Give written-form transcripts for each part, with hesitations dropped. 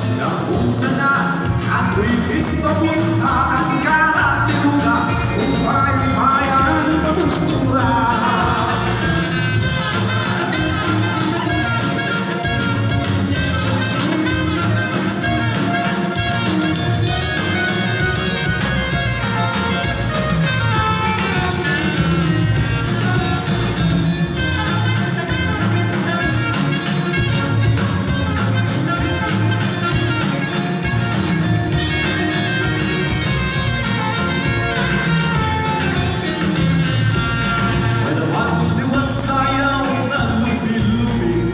Sinabog sana at wibis papunta ang karat ni Luga upay bayan pagustura. Sayaw ng lubi-lubi,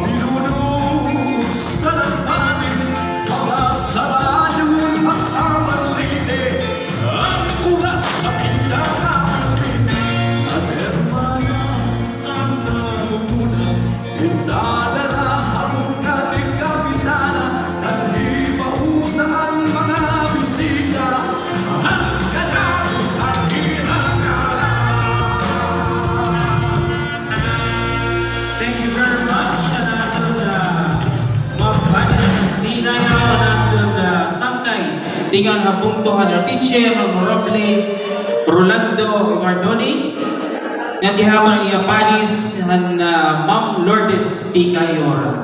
pinunod sa lantanin, mga sarayong masamang lidi, ang ulat sa pindahan. At hermana ang namumuna, indadala ang kalikapitana, nalipahusa ang mga bisita, ang kadang at hinangala. Thank you very much. Mabanis na sinay na natin sangkay. Tingnan habungtuhan ng teacher, Honorable Rolando Mardoni. Nga dihaman niya Panis, Ma'am Lourdes Picayor.